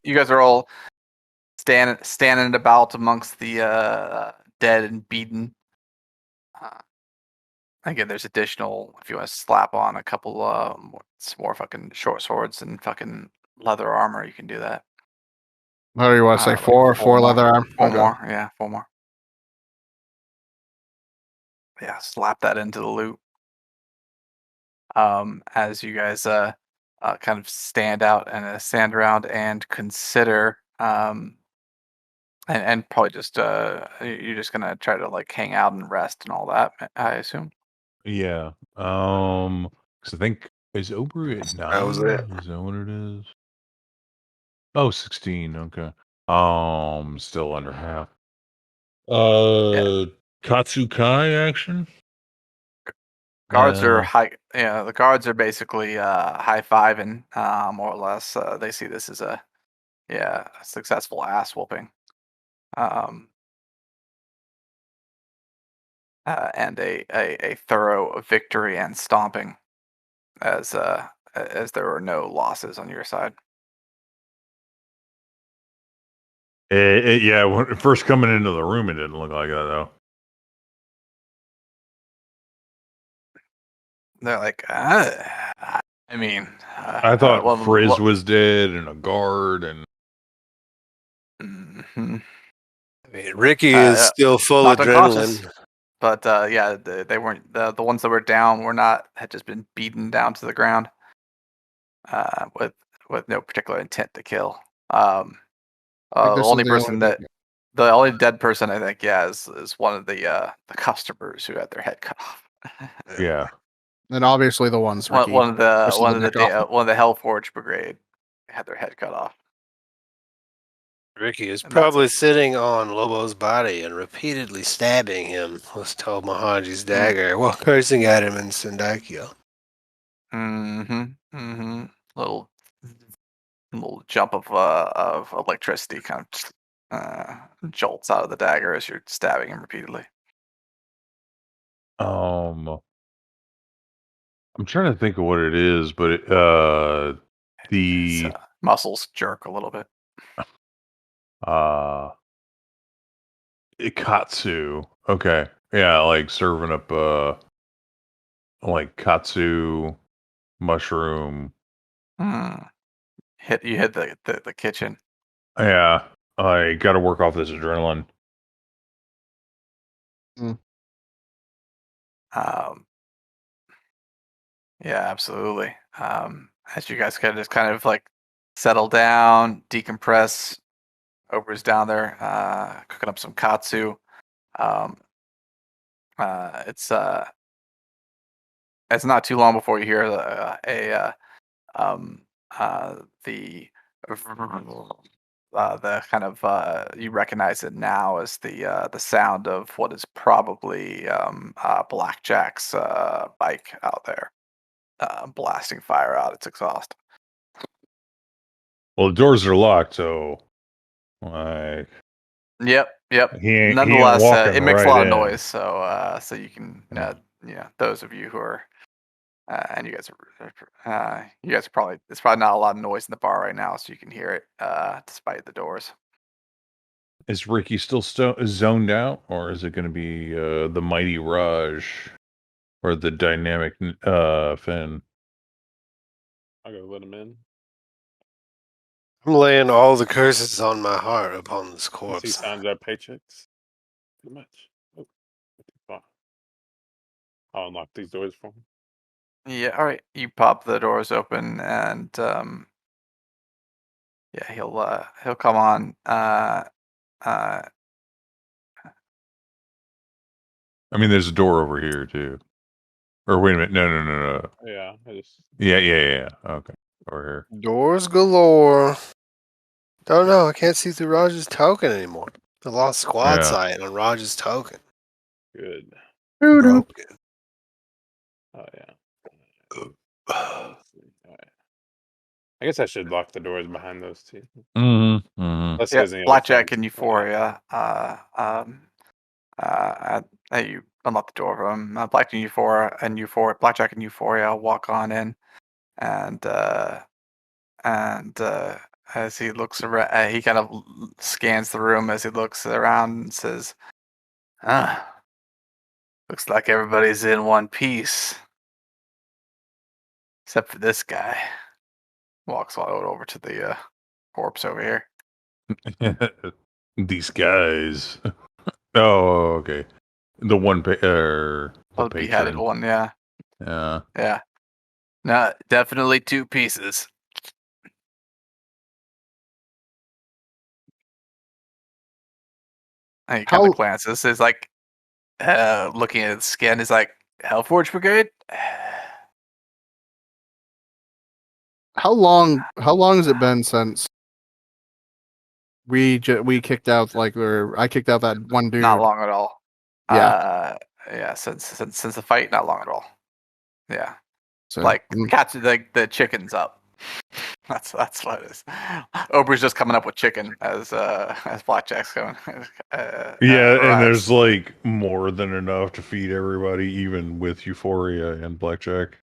you guys are all standing about amongst the dead and beaten. Again, there's additional, if you want to slap on a couple more fucking short swords and fucking leather armor, you can do that. What do you want to say? Four more. leather armor? Four more, yeah, 4 more. Yeah, slap that into the loot. As you guys kind of stand out and stand around and consider, and probably just you're just gonna try to like hang out and rest and all that, I assume. Yeah. Because I think is Ober at 9? That was it. Is that what it is? Oh, 16. Okay. Still under half. Katsu Kai action. Guards are high. Yeah, the guards are basically high fiving, more or less. They see this as a successful ass whooping, and a thorough victory and stomping, as there were no losses on your side. Yeah, when first coming into the room, it didn't look like that though. They're like, I mean, I thought Frizz was dead and a guard and. Mm-hmm. I mean, Ricky is still full of adrenaline. But yeah, they weren't the ones that were down had just been beaten down to the ground, with no particular intent to kill. The only dead person I think, is one of the customers who had their head cut off. Yeah. And obviously the ones Ricky, one of the Hellforge Brigade had their head cut off. Ricky is probably sitting on Lobo's body and repeatedly stabbing him with Tomahaji's dagger while cursing at him in Sendakyo. Little jump of electricity kind of jolts out of the dagger as you're stabbing him repeatedly. I'm trying to think of what it is, but the muscles jerk a little bit. Katsu. Okay. Yeah, like serving up like katsu mushroom. You hit the kitchen. Yeah. I gotta work off this adrenaline. Yeah, absolutely. As you guys kind of like settle down, decompress, Oprah's down there cooking up some katsu. It's not too long before you hear the kind of you recognize it now as the sound of what is probably Blackjack's bike out there, blasting fire out its exhaust. Well, the doors are locked, so like. Yep. Nonetheless, it makes a lot of noise, so you can, those of you who are, and you guys are probably, there's probably not a lot of noise in the bar right now, so you can hear it, despite the doors. Is Ricky still zoned out, or is it going to be the mighty Raj, or the dynamic Finn? I'll go let him in. I'm laying all the curses on my heart upon this corpse. He signs our paychecks. Pretty much. I'll unlock these doors for him. Yeah, all right. You pop the doors open, and he'll come on. I mean, there's a door over here too. Or wait a minute, no. Yeah, Yeah. Okay, over here. Doors galore. Don't know. I can't see through Raj's token anymore. I lost squad sight on Raj's token. Good. Broken. Oh yeah. All right. I guess I should lock the doors behind those two. Yeah, Blackjack and Euphoria. You unlock the door for them. Blackjack and Euphoria walk on in, and as he looks around. He kind of scans the room as he looks around and says, "Ah, looks like everybody's in one piece, except for this guy." Walks over to the corpse over here. These guys. Oh, okay. The one, the The beheaded patron. one, yeah. Yeah. Yeah. No, definitely two pieces. And he kind of glances. Is like looking at his skin. Is like Hellforge Brigade. How long has it been since we kicked out I kicked out that one dude? Not long at all. Yeah. Yeah. Since the fight, not long at all. Yeah. So, Like Katsu, the chicken's up. That's what it is. Ober's just coming up with chicken as Blackjack's going. And there's like more than enough to feed everybody, even with Euphoria and Blackjack.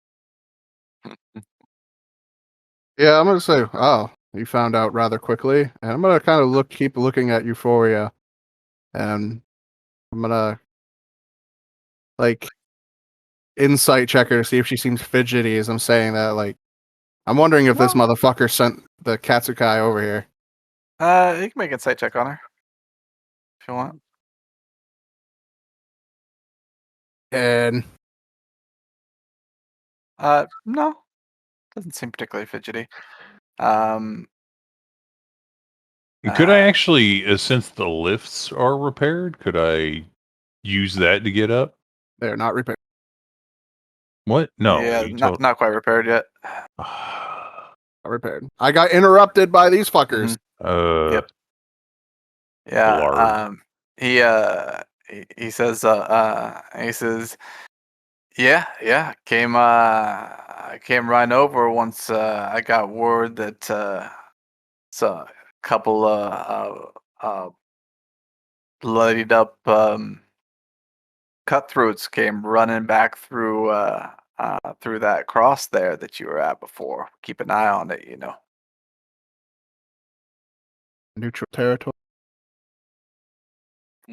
yeah, I'm gonna say, oh, you found out rather quickly, and I'm gonna kind of keep looking at Euphoria, and I'm gonna like insight check her to see if she seems fidgety as I'm saying that. Like, I'm wondering if this motherfucker sent the Katsukai over here. You can make an insight check on her if you want. And No, doesn't seem particularly fidgety. Could I actually, since the lifts are repaired, could I use that to get up? they're not repaired. What? No. Yeah, not quite repaired yet. Not repaired. I got interrupted by these fuckers. Yep. Yeah. He says. Yeah. Came right over once I got word that a couple bloodied up cutthroats came running back through that cross there that you were at before. Keep an eye on it, Neutral territory.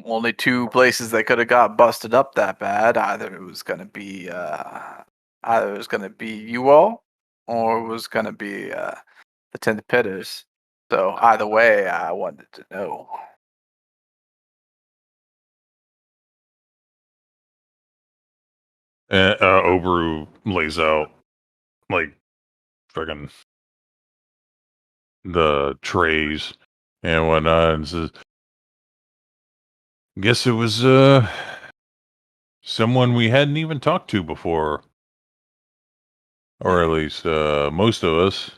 Only two places that could have got busted up that bad. Either it was gonna be you all, or it was gonna be the Ten Pitters. So either way, I wanted to know. Oberu lays out like fucking the trays and whatnot, and says, "Guess it was someone we hadn't even talked to before, or at least most of us.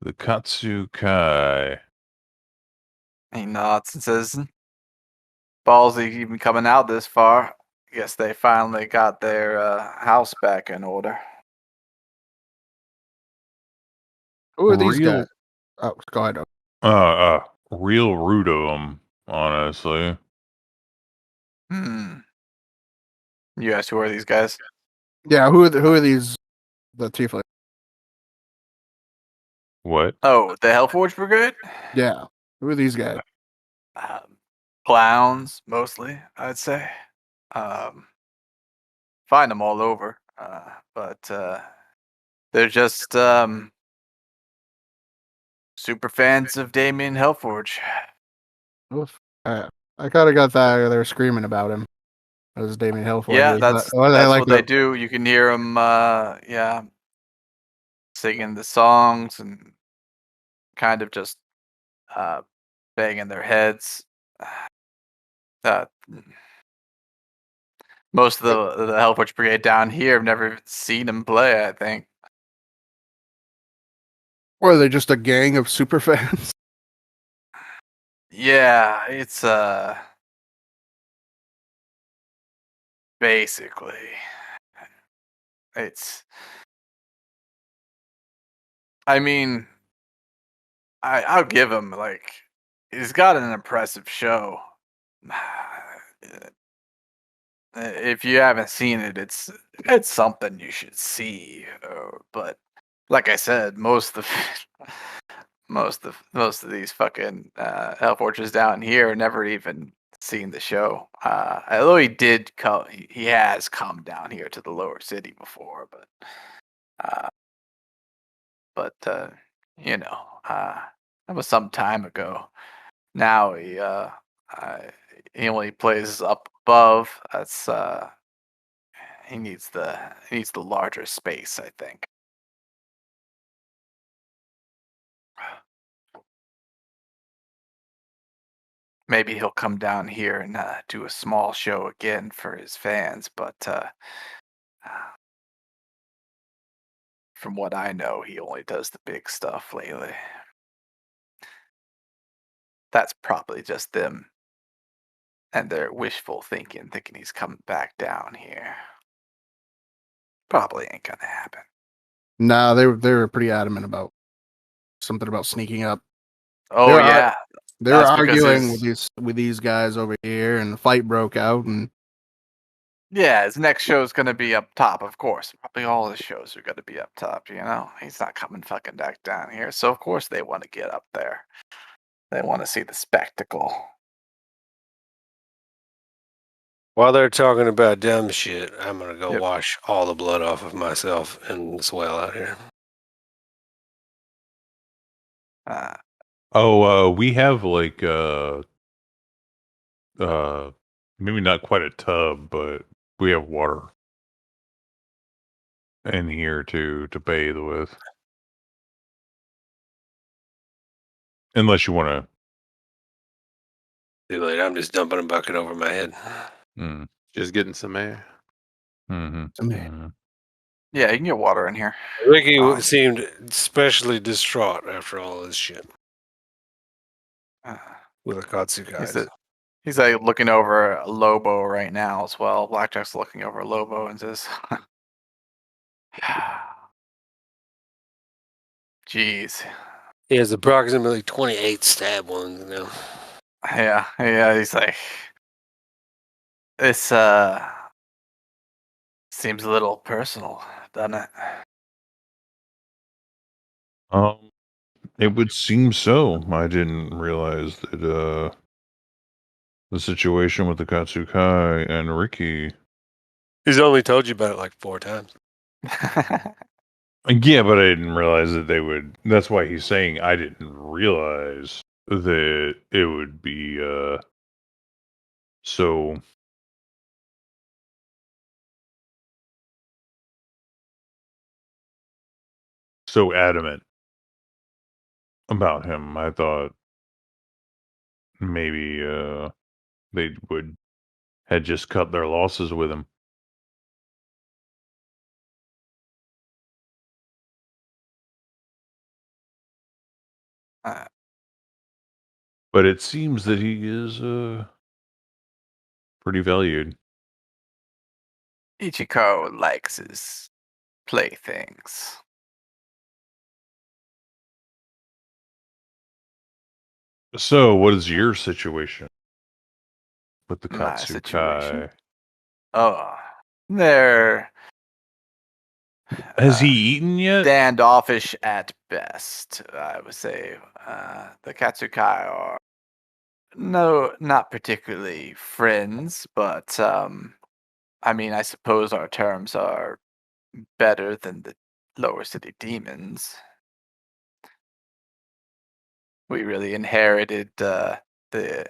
The Katsu Kai." He nods and says, "Ballsy even coming out this far. Guess they finally got their house back in order." Who are these guys? Oh, go ahead. Real rude of them, honestly. You asked who are these guys? Yeah, who are these? The tiefling. What? Oh, the Hellforge Brigade? Yeah, who are these guys? Clowns, mostly, I'd say. Find them all over, but they're just super fans of Damien Hellforge. Oof. I kind of got that. They were screaming about him. That was Damien Hillforge. Yeah, that's what they do. You can hear them, singing the songs and kind of just banging their heads. Most of the Hellforge Brigade down here have never even seen him play, I think. Or are they just a gang of super fans? Yeah, it's basically I mean, I'll give him, like, he's got an impressive show. If you haven't seen it, it's something you should see. But like I said, most of these fucking elf orchards down here never even seen the show. Although he did come, he has come down here to the lower city before, uh, but you know, that was some time ago. Now he only plays up above. That's he needs the larger space, I think. Maybe he'll come down here and do a small show again for his fans, but from what I know, he only does the big stuff lately. That's probably just them and their wishful thinking he's coming back down here. Probably ain't gonna happen. Nah, they were pretty adamant about something about sneaking up. Oh yeah, They were That's because arguing his- with these guys over here, and the fight broke out. And yeah. His next show's gonna be up top, of course. Probably all his shows are gonna be up top. You know, he's not coming fucking back down here, so of course they want to get up there. They want to see the spectacle. While they're talking about dumb shit, I'm gonna go Yep. wash all the blood off of myself in this well out here. We have like maybe not quite a tub, but we have water in here to bathe with. Unless you want Too late. I'm just dumping a bucket over my head. to. Just getting some air. Mm-hmm. Yeah, you can get water in here. Ricky seemed especially distraught after all this shit Uh, with the Katsu guys. He's like looking over Lobo right now as well. Blackjack's looking over Lobo and says, "Jeez, He has approximately 28 stab wounds now. yeah." He's like, "This seems a little personal, doesn't it?" It would seem so. I didn't realize that the situation with the Katsukai and Ricky. He's only told you about it like 4 times. Yeah, but I didn't realize that they would. That's why he's saying I didn't realize that it would be so adamant about him. I thought maybe they had just cut their losses with him. But it seems that he is pretty valued. Ichiko likes his playthings. So, what is your situation with the My Katsukai? situation? Oh, they're Has he eaten yet? standoffish at best, I would say. The Katsukai are not particularly friends, but I mean, I suppose our terms are better than the lower city demons. We really inherited the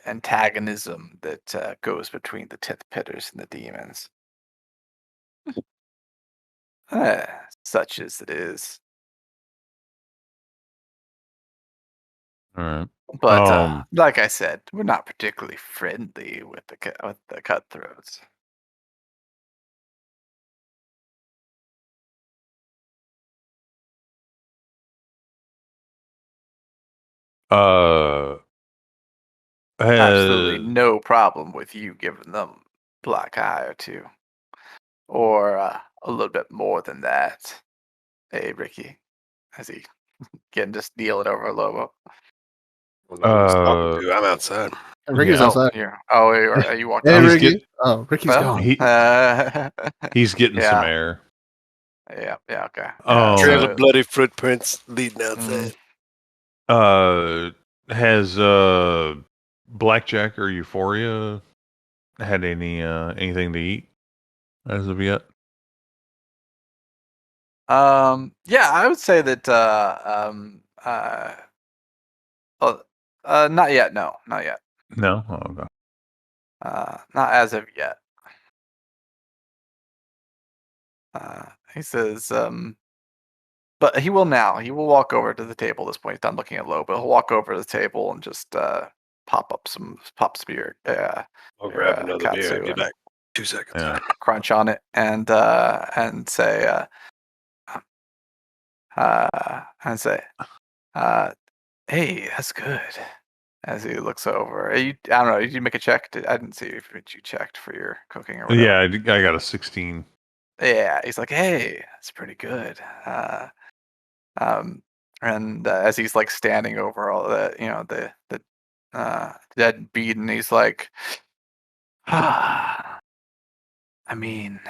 antagonism that goes between the 10th Pitters and the demons. Such as it is. All right. But like I said, we're not particularly friendly with the cutthroats. Absolutely no problem with you giving them black eye or two, or a little bit more than that. Hey, Ricky, as he again just kneeling over Lobo. I'm outside. Ricky's outside. Are you walking? Hey, out? Ricky. Ricky's Well, gone. He's getting some air. Yeah. Okay. Trail So- of bloody footprints leading Mhm. outside. Has Blackjack or Euphoria had anything to eat as of yet? Yeah, I would say that. Not yet. No, not yet. No. Oh, okay. Not as of yet. He says, but he will now. He will walk over to the table at this point. He's done looking at Lobo. He'll walk over to the table and just pop some beer. I'll grab another beer. I'll Katsu be and back. 2 seconds. Yeah. crunch on it and say, hey, that's good. As he looks over, I don't know. Did you make a check? I didn't see if you checked for your cooking or whatever. Yeah, I got a 16. Yeah, he's like, hey, that's pretty good. And as he's like standing over all that, the dead bead, and he's like, I mean,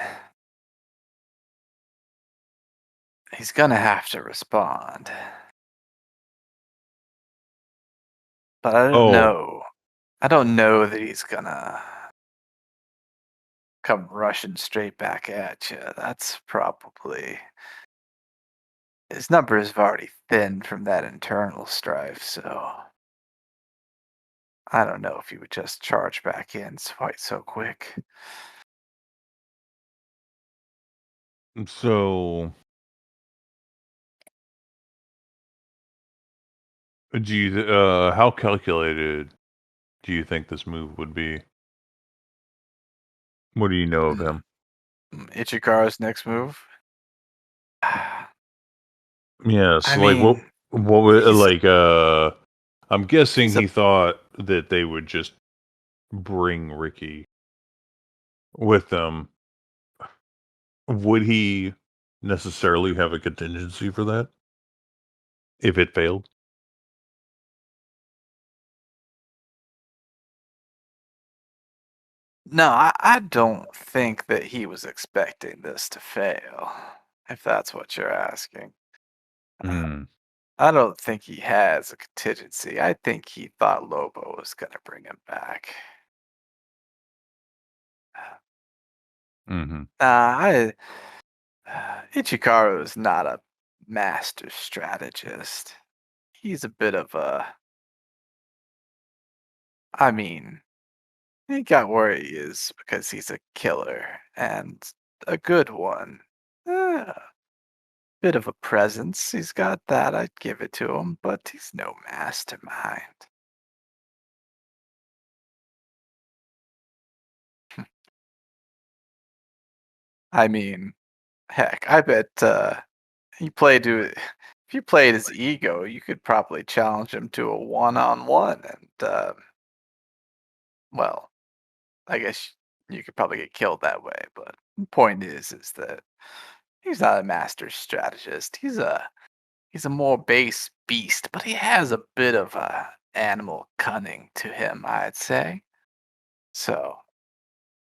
he's gonna have to respond, but I don't know. I don't know that he's gonna come rushing straight back at you. That's probably his numbers have already thinned from that internal strife, so I don't know if he would just charge back in quite so quick. So, do you how calculated do you think this move would be? What do you know of him? Ichika's next move. Yeah, so I like mean, what would he's- like I'm guessing he's a- he thought that they would just bring Ricky with them. Would he necessarily have a contingency for that if it failed? No, I don't think that he was expecting this to fail, if that's what you're asking. Hmm. I don't think he has a contingency. I think he thought Lobo was going to bring him back. Mm-hmm. Ichikaru is not a master strategist. He's a bit of a. I mean, he got where he is because he's a killer and a good one. Bit of a presence. He's got that. I'd give it to him, but he's no mastermind. I mean, heck, I bet he played to. If you played his ego, you could probably challenge him to a one-on-one, and well, I guess you could probably get killed that way. But the point is that he's not a master strategist. He's a more base beast, but he has a bit of animal cunning to him, I'd say. So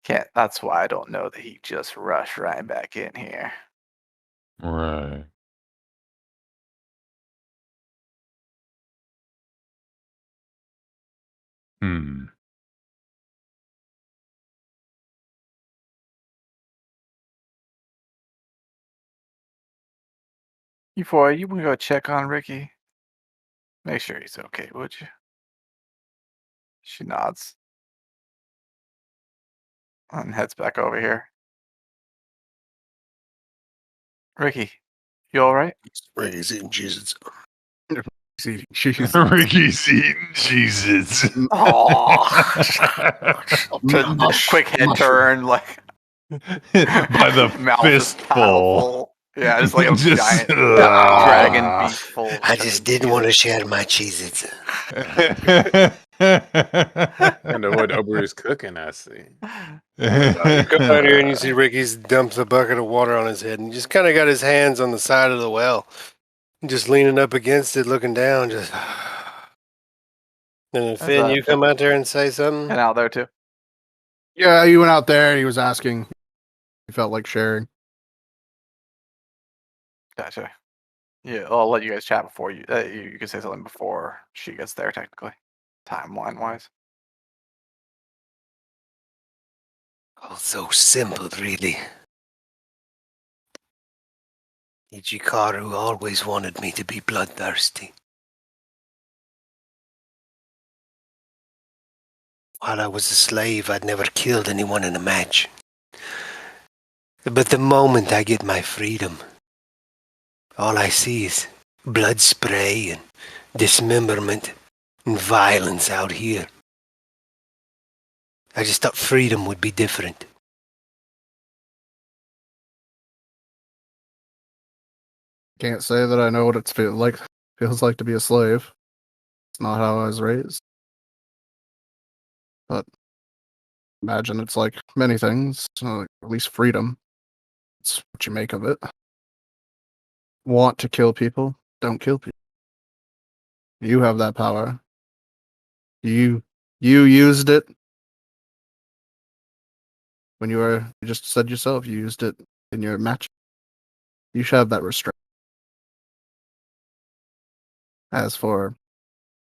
can't. That's why I don't know that he just rushed right back in here. Right. Hmm. Euphoria, you want to go check on Ricky? Make sure he's okay, would you? She nods and heads back over here. Ricky, you all right? Ricky's eating Jesus. See, she's Ricky's eating Jesus. Oh, quick head mushroom. turn, like By the mouth is fistful. powerful. Yeah, just like a Just, giant dragon beak full. of I just didn't want to share my cheeses. Wonder what Oberu's cooking, I see. You come out here and you see Ricky's dumped the bucket of water on his head and just kind of got his hands on the side of the well, just leaning up against it, looking down. Just. And then Finn, you come out there and say something. And out there too. Yeah, he went out there and he was asking. He felt like sharing. Gotcha. Yeah, I'll let you guys chat before you can say something before she gets there, technically, timeline wise. All so simple, really. Ichikaru always wanted me to be bloodthirsty. While I was a slave, I'd never killed anyone in a match. But the moment I get my freedom, all I see is blood spray and dismemberment and violence out here. I just thought freedom would be different. Can't say that I know what it feels like to be a slave. It's not how I was raised. But imagine it's like many things, at least freedom. It's what you make of it. Want to kill people? Don't kill people. You have that power. You used it when you just said yourself, you used it in your match. You should have that restraint. As for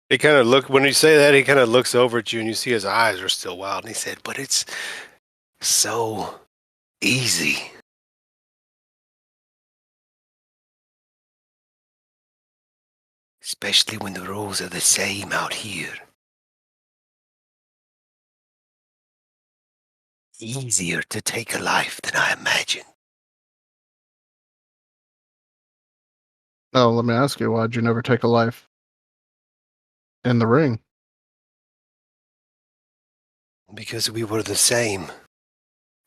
He kind of when you say that, he kind of looks over at you and you see his eyes are still wild. And he said, but it's so easy. Especially when the rules are the same out here. Easier to take a life than I imagined. let me ask you, why'd you never take a life in the ring? Because we were the same.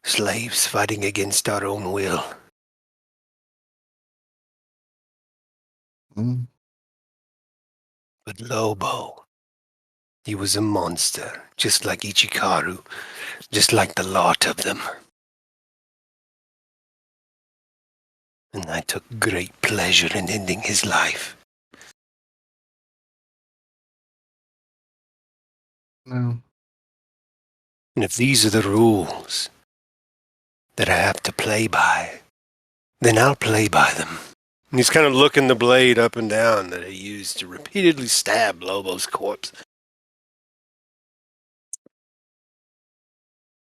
Slaves fighting against our own will. Mm. But Lobo, he was a monster, just like Ichikaru, just like the lot of them. And I took great pleasure in ending his life. No. And if these are the rules that I have to play by, then I'll play by them. And he's kind of looking the blade up and down that he used to repeatedly stab Lobo's corpse.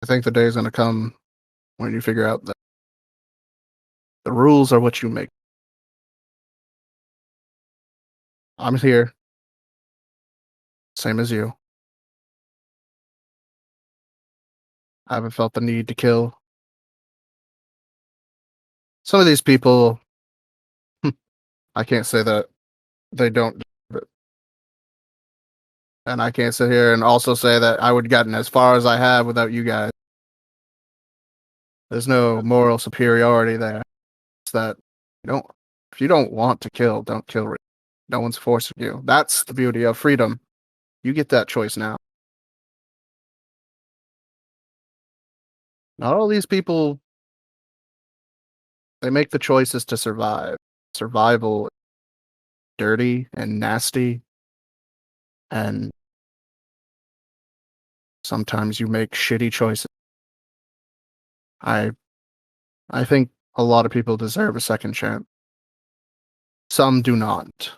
I think the day's gonna come when you figure out that the rules are what you make. I'm here. Same as you. I haven't felt the need to kill. Some of these people, I can't say that they don't deserve it. And I can't sit here and also say that I would have gotten as far as I have without you guys. There's no moral superiority there. It's that if you don't want to kill, don't kill. No one's forcing you. That's the beauty of freedom. You get that choice now. Not all these people, they make the choices to survive. Survival is dirty and nasty. And sometimes you make shitty choices. I think a lot of people deserve a second chance. Some do not.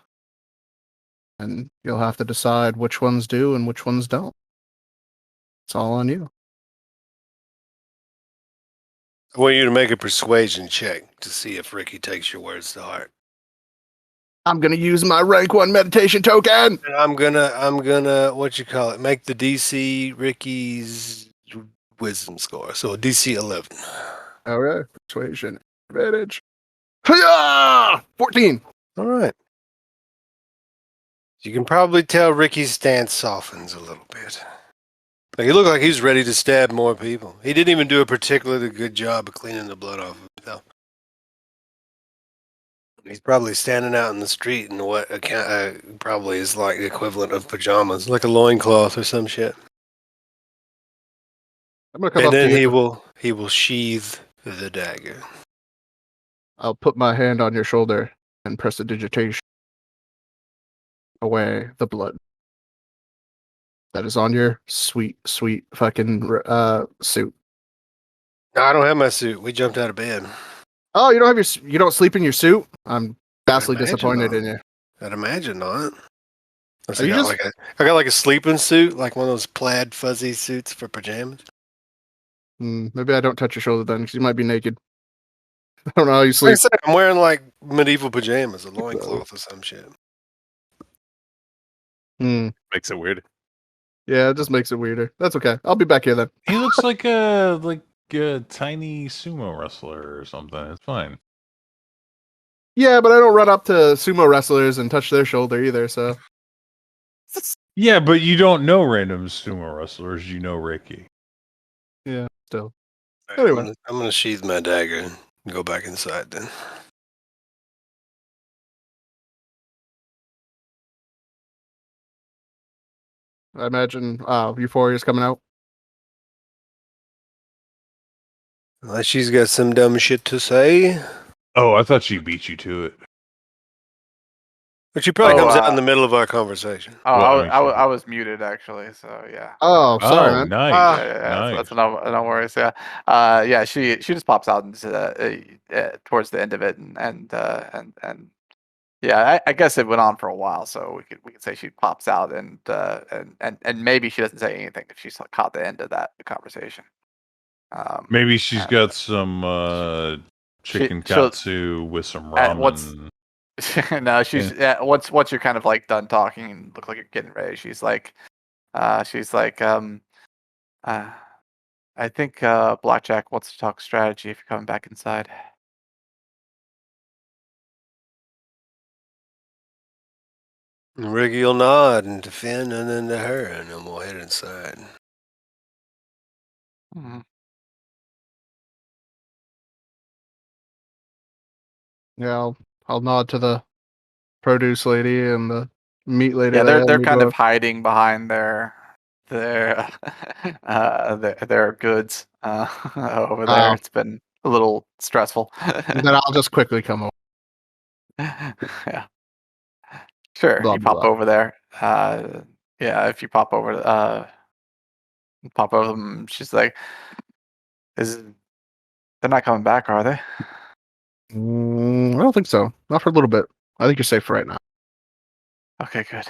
And you'll have to decide which ones do and which ones don't. It's all on you. I want you to make a persuasion check to see if Ricky takes your words to heart. I'm gonna use my rank 1 meditation token. And I'm gonna make the DC Ricky's wisdom score. So DC 11. All right, persuasion advantage. Hiya! 14. All right. You can probably tell Ricky's stance softens a little bit. Like, he looked like he's ready to stab more people. He didn't even do a particularly good job of cleaning the blood off of him, though. He's probably standing out in the street in what probably is like the equivalent of pajamas, like a loincloth or some shit. I'm gonna come And up then to you. he will sheathe the dagger. I'll put my hand on your shoulder and press a digitation away the blood that is on your sweet fucking suit. No, I don't have my suit. We jumped out of bed. Oh, you don't have you don't sleep in your suit? I'm vastly imagine disappointed not. in you. I'd imagine not. Are you just- I got like a sleeping suit, like one of those plaid fuzzy suits for pajamas. Maybe I don't touch your shoulder then, because you might be naked. I don't know how you Like I sleep. said, I'm wearing like medieval pajamas, a loincloth or some shit. Makes it weird. Yeah, it just makes it weirder. That's okay. I'll be back here then. He looks like a tiny sumo wrestler or something. It's fine. Yeah, but I don't run up to sumo wrestlers and touch their shoulder either, so. Yeah, but you don't know random sumo wrestlers. You know Ricky. Yeah, still. Right, Anyway. I'm gonna sheath my dagger and go back inside then. I imagine Euphoria's coming out. Unless she's got some dumb shit to say. Oh, I thought she beat you to it. But she probably Oh, comes out in the middle of our conversation. Oh, Well, I was muted actually, so yeah. Oh, sorry, man. Nice. Yeah, Nice. so no worries. Yeah, yeah. She just pops out into towards the end of it, and yeah, I guess it went on for a while, so we could say she pops out and maybe she doesn't say anything if she's caught the end of that conversation. Maybe she's got some chicken katsu with some ramen. No, she's once you're kind of like done talking and look like you're getting ready, she's like, I think Blackjack wants to talk strategy if you're coming back inside. Ricky will nod and to Finn and then to her, and then we'll head inside. Mm-hmm. Yeah, I'll nod to the produce lady and the meat lady. Yeah, there, they're and kind go, of hiding behind their goods over there. Oh. It's been a little stressful. and then I'll just quickly come over. Yeah, sure. Blah, You pop blah. over there. Yeah, if you pop over them, she's like, they're not coming back, are they? I don't think so. Not for a little bit. I think you're safe for right now. Okay, good.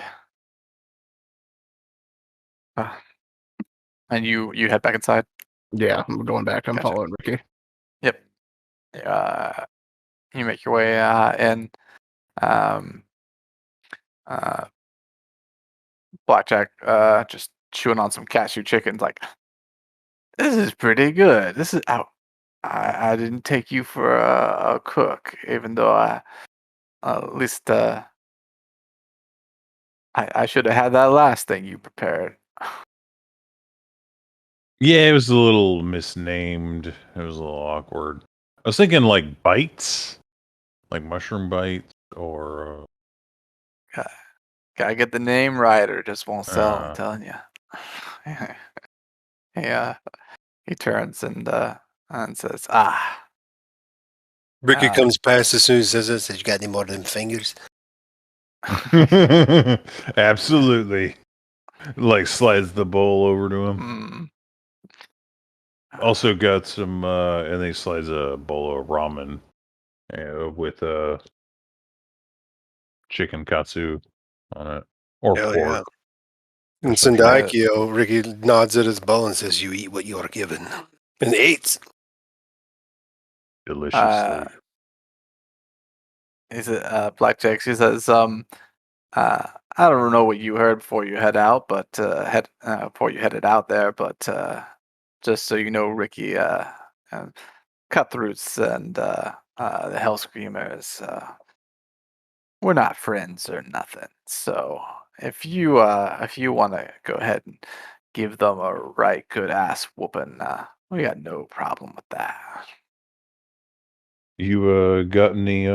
And you head back inside? Yeah, I'm going back. I'm Gotcha. following Ricky. Yep. You make your way in. Blackjack just chewing on some cashew chickens like, this is pretty good. This is out. I didn't take you for a cook, even though at least I should have had that last thing you prepared. Yeah, it was a little misnamed. It was a little awkward. I was thinking like bites, like mushroom bites, or Gotta get the name right, or it just won't sell. I'm telling you. Yeah. He turns and says, Ricky comes past as soon as he says this. Says, you got any more of them fingers? absolutely. Like slides the bowl over to him. Also got some, and then he slides a bowl of ramen with chicken katsu on it, or Hell pork. yeah. And Sendaikyo, Ricky nods at his bowl and says, you eat what you are given. And eats. Deliciously. He said, Blackjack, she says, I don't know what you heard before you head out, but before you headed out there, but just so you know, Ricky, cutthroats and the hell screamers, we're not friends or nothing. So if you want to go ahead and give them a right good ass whooping, we got no problem with that. You got any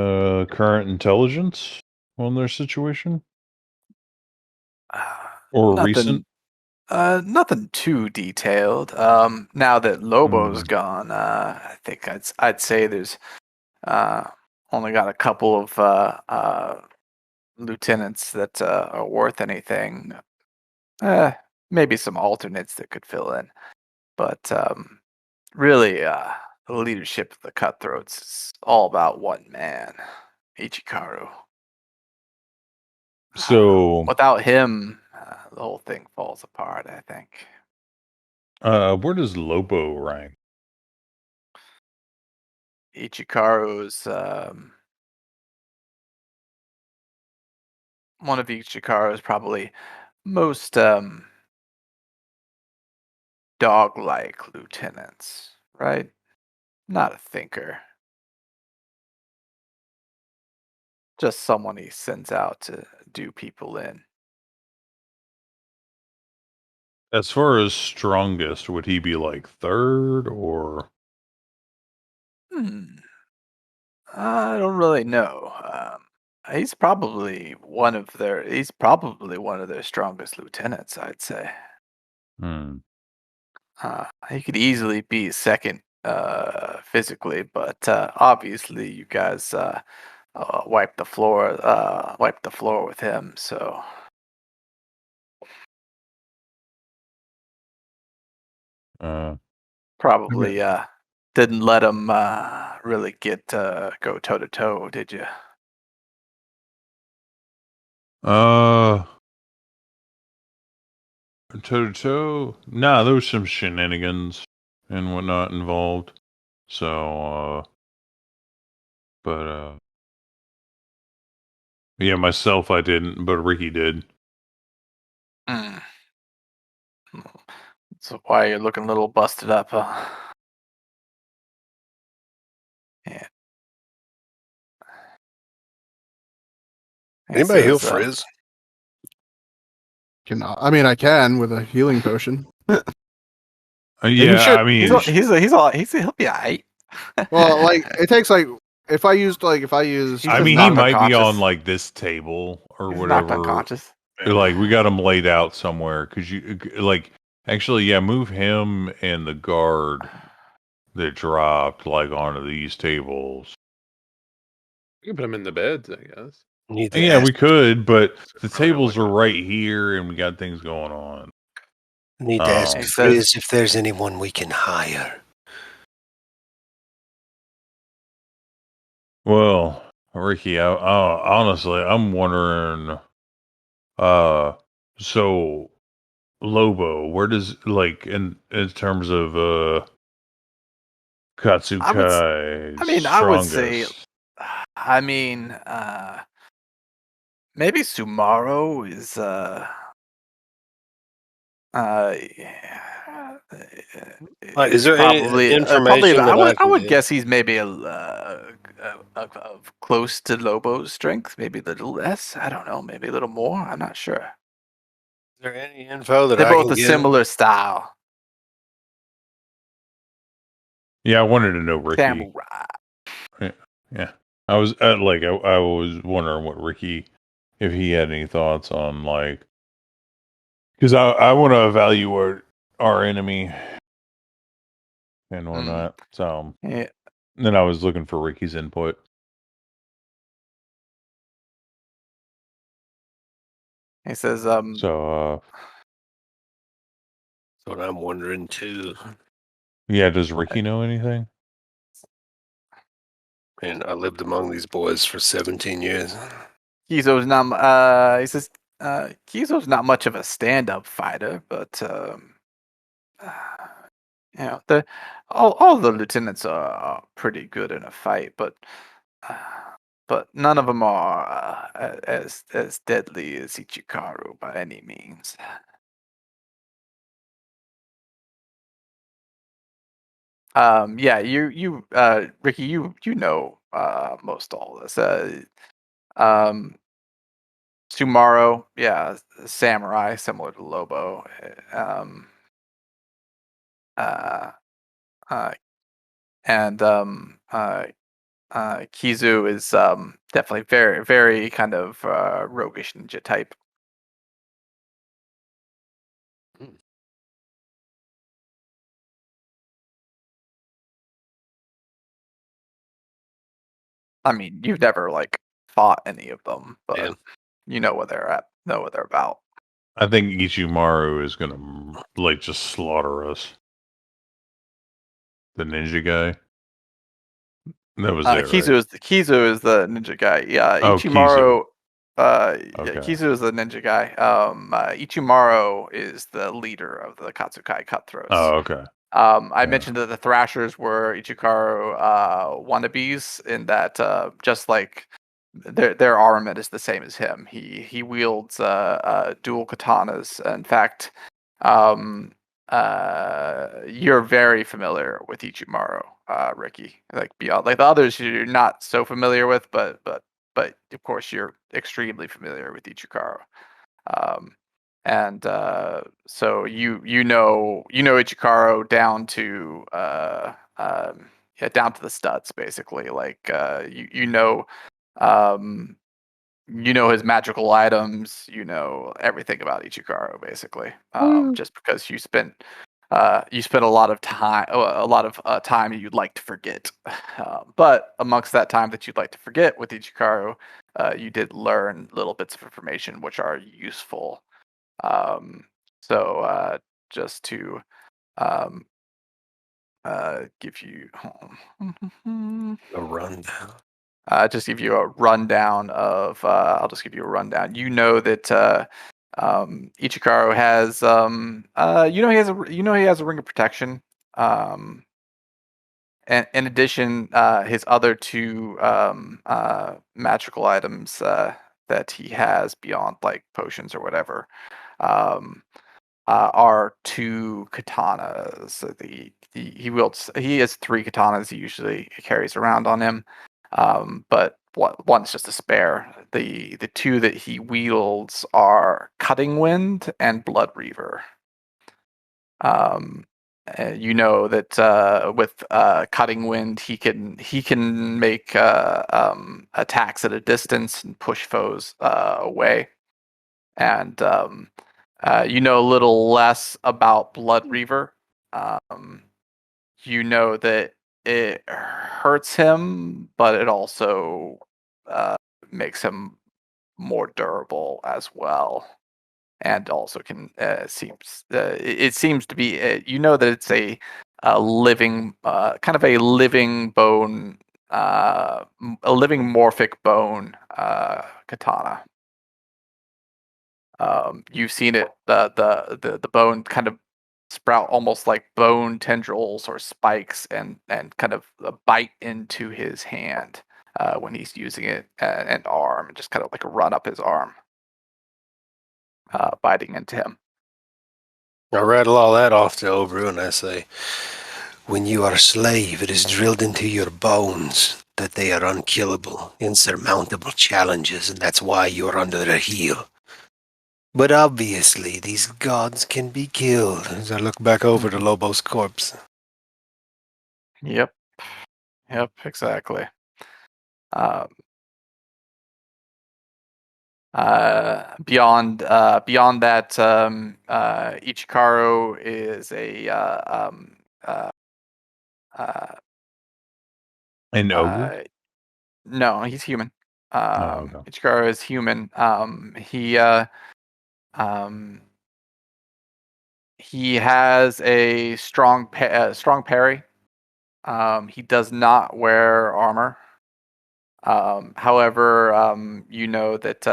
current intelligence on their situation? Or recent? Nothing too detailed. Now that Lobo's gone, I think I'd say there's only got a couple of lieutenants that are worth anything. Maybe some alternates that could fill in, but really, leadership of the Cutthroats is all about one man, Ichikaru. So, Without him, the whole thing falls apart, I think. where does Lobo rank? Ichikaru's one of Ichikaru's probably most dog-like lieutenants, right? Not a thinker. Just someone he sends out to do people in. As far as strongest, would he be like third or? I don't really know. He's probably one of their strongest lieutenants, I'd say. He could easily be second physically, but obviously you guys wiped the floor with him, so probably didn't let him really get go toe to toe, did you? Toe to toe? Nah, there was some shenanigans and whatnot involved. So, yeah, myself I didn't, but Ricky did. So why you're looking a little busted up, huh? Yeah. Anybody heal Frizz? I can with a healing potion. Yeah, I mean, he'll be alright. Well, like it takes if I use. I mean, he might be on like this table or He's whatever. knocked unconscious. Like we got him laid out somewhere because you like actually, yeah, move him and the guard that dropped like onto these tables. You can put him in the beds, I guess. Yeah, we could, but the tables are right here, and we got things going on. Need to ask Frizz if there's anyone we can hire. Well, Ricky, honestly, I'm wondering. So Lobo, where does in terms of Katsu Kai? I would say, maybe Sumaru is is there probably any information I would guess he's maybe close to Lobo's strength, maybe a little less. I don't know, maybe a little more. I'm not sure. Is there any info that they're I both can a get? similar style? Yeah, I wanted to know Ricky. Samurai. Yeah. I was I was wondering what Ricky, if he had any thoughts on because I want to evaluate our enemy and whatnot. So yeah. Then I was looking for Ricky's input. He says, So that's what I'm wondering too. Yeah, does Ricky know anything? And I lived among these boys for 17 years. Kizo's not. He says, Kizo's not much of a stand-up fighter, but all the lieutenants are pretty good in a fight, but none of them are as deadly as Ichikaru by any means. Yeah, you Ricky, you know most all this. Sumaru, yeah, samurai, similar to Lobo. And Kizu is definitely very, very kind of roguish ninja type. I mean, you've never fought any of them, but you know what they're know what they're about. I think Ichimaru is gonna just slaughter us. The ninja guy. That was it, Kizu right? is the ninja guy. Yeah, Oh, Ichimaru. Yeah, Okay. Kizu is the ninja guy. Ichimaru is the leader of the Katsukai cutthroats. Oh, okay. I Yeah. mentioned that the Thrashers were Ichikaru wannabes in that just like their armament is the same as him. He wields dual katanas. In fact, you're very familiar with Ichimaru, Ricky. Like beyond like the others you're not so familiar with, but of course you're extremely familiar with Ichikaru. Um, and so you know Ichikaru down to yeah, down to the studs basically. Like you know his magical items, you know everything about Ichikaru basically. Just because you spent a lot of time you'd like to forget. But amongst that time that you'd like to forget with Ichikaru, you did learn little bits of information which are useful. So just to um, give you A rundown. just give you a rundown of I'll just give you a rundown. You know that Ichikaru has he has a ring of protection. And in addition, his other two magical items that he has beyond like potions or whatever um, are two katanas. So he has three katanas he usually carries around on him, but one's just a spare. The two that he wields are Cutting Wind and Blood Reaver. You know that with Cutting Wind, he can make attacks at a distance and push foes away. And you know a little less about Blood Reaver. You know that it hurts him, but it also makes him more durable as well, and also can it seems to be you know that it's a living kind of a living bone a living morphic bone katana. You've seen it the bone kind of sprout almost like bone tendrils or spikes and kind of bite into his hand when he's using it and arm and just kind of like run up his arm, biting into him. I rattle all that off to Obru and I say, when you are a slave, it is drilled into your bones that they are unkillable, insurmountable challenges, and that's why you are under their heel. But obviously, these gods can be killed. As I look back over to Lobo's corpse. Yep, exactly. Beyond that, Ichikaru is An ogre? no, he's human. Okay. Ichikaru is human. He has a strong parry. He does not wear armor. However, you know that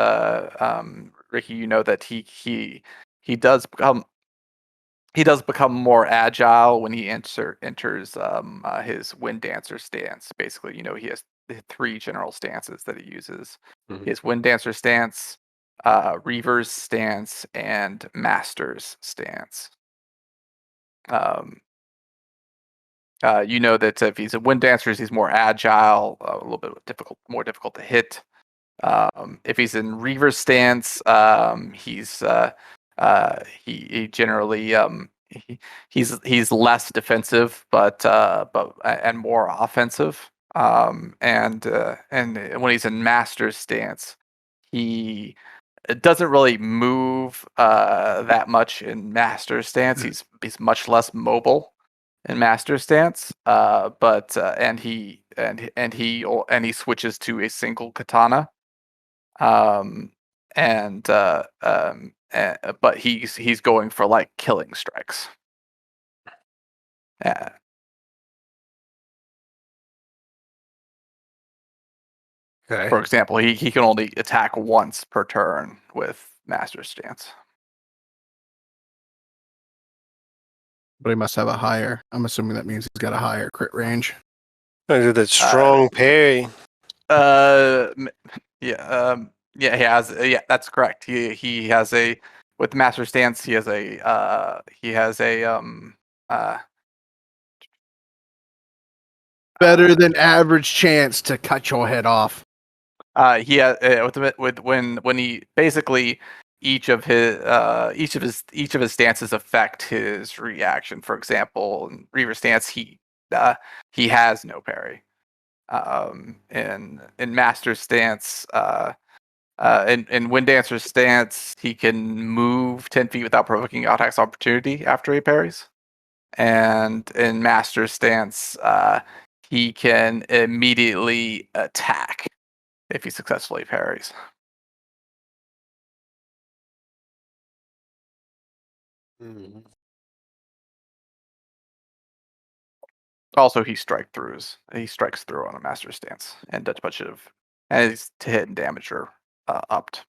Ricky, you know that he does become more agile when he enters his Wind Dancer stance. Basically, you know he has three general stances that he uses: his Wind Dancer stance, Reaver's stance, and Master's stance. You know that if he's a Wind Dancer, he's more agile, a little bit more difficult to hit. If he's in Reaver's stance, he generally he's less defensive, but and more offensive. And when he's in Master's stance, he doesn't really move that much in Master's stance. He's much less mobile in Master stance, but and he switches to a single katana, but he's going for like killing strikes. Yeah. Okay. For example, he can only attack once per turn with Master's Stance. But he must have a higher. I'm assuming that means he's got a higher crit range. I did that strong parry. Yeah, he has. Yeah, that's correct. He has a with Master Stance. He has a Better than average chance to cut your head off. He has with when he basically each of his stances affect his reaction. For example, in Reaver Stance, he has no parry. In Master Stance, in Wind Dancer's stance, he can move 10 feet without provoking attacks opportunity after he parries. And in Master Stance, he can immediately attack if he successfully parries. Mm-hmm. Also, he strikes through on a Master Stance, and Dutch bunch of and his to hit and damage are upped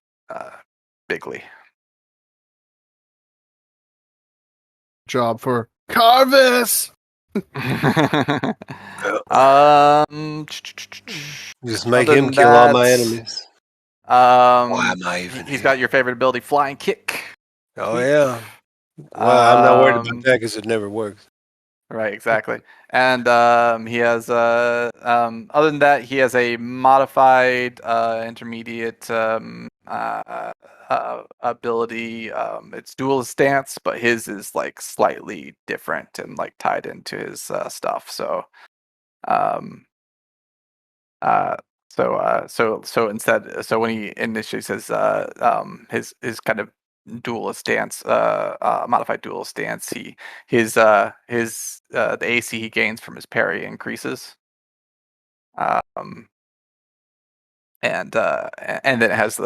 bigly. Job for Carvis. Just make other him than kill all my that, enemies. Why am I even he's here? got your favorite ability, Flying Kick. Oh yeah. Well, I'm not worried about that because it never works. Right, exactly. And he has other than that, he has a modified intermediate ability. It's dual stance, but his is like slightly different and like tied into his stuff. So so when he initially says his kind of dual stance, modified dual stance, the AC he gains from his parry increases, and then it has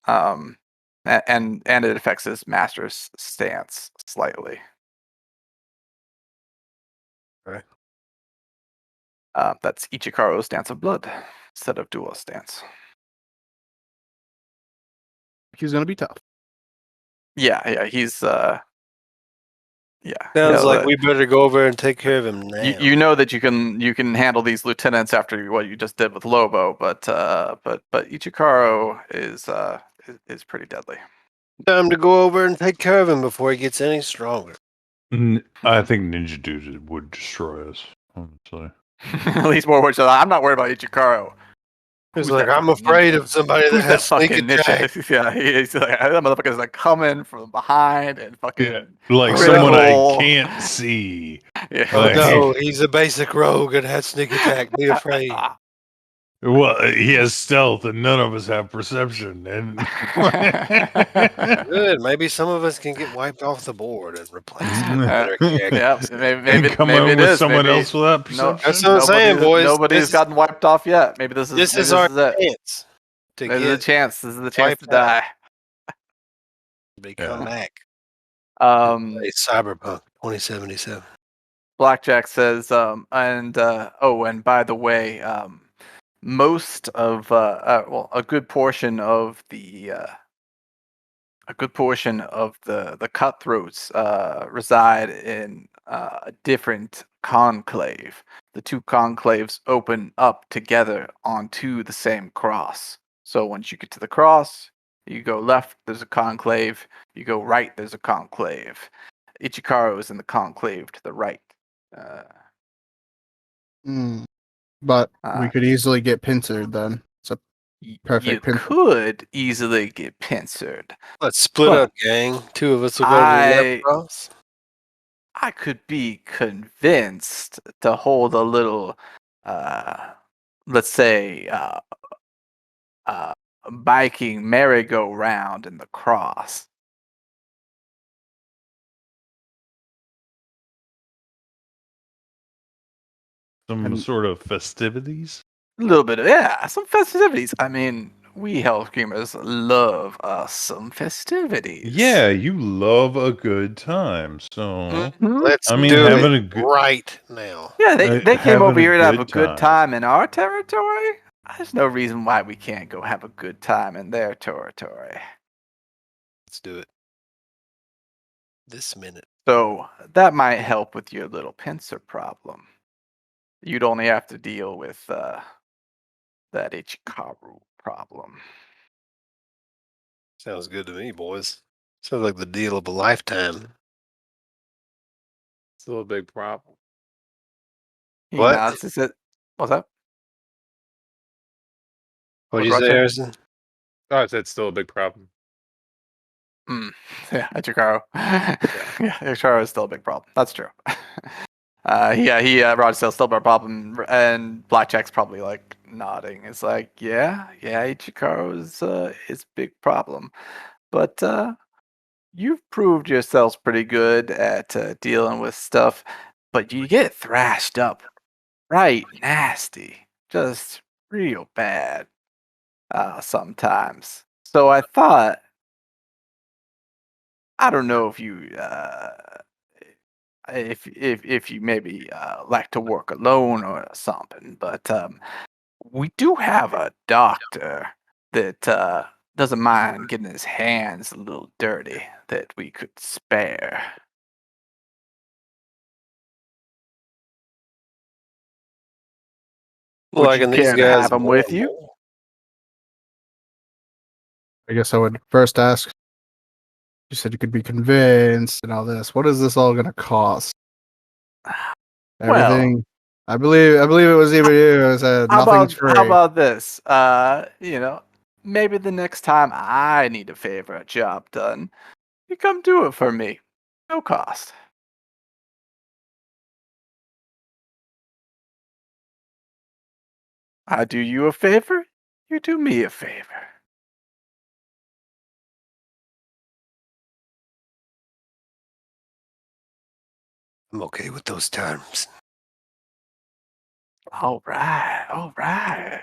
and it affects his master's stance slightly. Right. That's Ichikaro's Dance of Blood instead of dual stance. He's gonna be tough. Yeah, he's yeah. Sounds like we better go over and take care of him now. You know that you can handle these lieutenants after what you just did with Lobo, but Ichikaro is pretty deadly. Time to go over and take care of him before he gets any stronger. I think Ninja Dude would destroy us, honestly. At least more words. I'm not worried about Ichikaro. He's Who's like, that I'm fucking afraid ninja? of somebody that Who's has that sneak fucking attack. ninja? Yeah, he's like, that motherfucker's like coming from behind and fucking Like critical. someone I can't see. Yeah. Oh Like- no, he's a basic rogue and has sneak attack. Be afraid. Well, he has stealth, and none of us have perception. And Good. Maybe some of us can get wiped off the board and replaced with better characters. Yeah, maybe come maybe in it with is. someone maybe, else without no, perception. That's what I'm saying, boys. Nobody's This- gotten wiped off yet. Maybe this is our it. chance to This is the get chance. This is the chance wiped to die. become Yeah. back. It's Cyberpunk 2077. Blackjack says, and by the way, most of a good portion of the cutthroats reside in a different conclave. The two conclaves open up together onto the same cross. So once you get to the cross, you go left, there's a conclave. You go right, there's a conclave. Ichikaro is in the conclave to the right. But we could easily get pincered then. It's a perfect You pincer. could easily get pincered. Let's split But up, gang. Two of us will go to the left cross. I could be convinced to hold a little, let's say, biking merry-go-round in the cross. Some sort of festivities. A little bit of, some festivities. I mean, we Hellscreamers love us some festivities. Yeah, you love a good time. So Mhm. Let's I mean, do having it a good right now. Yeah, they came having over a here to have a good good time. time in our territory. there's no reason why we can't go have a good time in their territory. Let's do it. This minute. So that might help with your little pincer problem. You'd only have to deal with that Ichikaru problem. Sounds good to me, boys. Sounds like the deal of a lifetime. Still a big problem. He What? nods. Is it? What's up? What'd you What'd say, Roger? Harrison? Oh, I said still a big problem. Yeah, Ichikaru. Yeah, Ichikaru is still a big problem. That's true. Rod's still a big problem, and Blackjack's probably like nodding. It's like, yeah, Ichikaru is big problem, but you've proved yourselves pretty good at dealing with stuff, but you get thrashed up right nasty, just real bad sometimes. So I thought, I don't know if you if you maybe like to work alone or something, but we do have a doctor that doesn't mind getting his hands a little dirty that we could spare. Would you Liking these care to guys have him more with and you? more. I guess I would first ask. You said you could be convinced and all this. What is this all going to cost? Well, Everything. I believe it was even you. It said nothing's free. How about this? Maybe the next time I need a favor, a job done, you come do it for me. No cost. I do you a favor, you do me a favor. I'm okay with those terms. All right.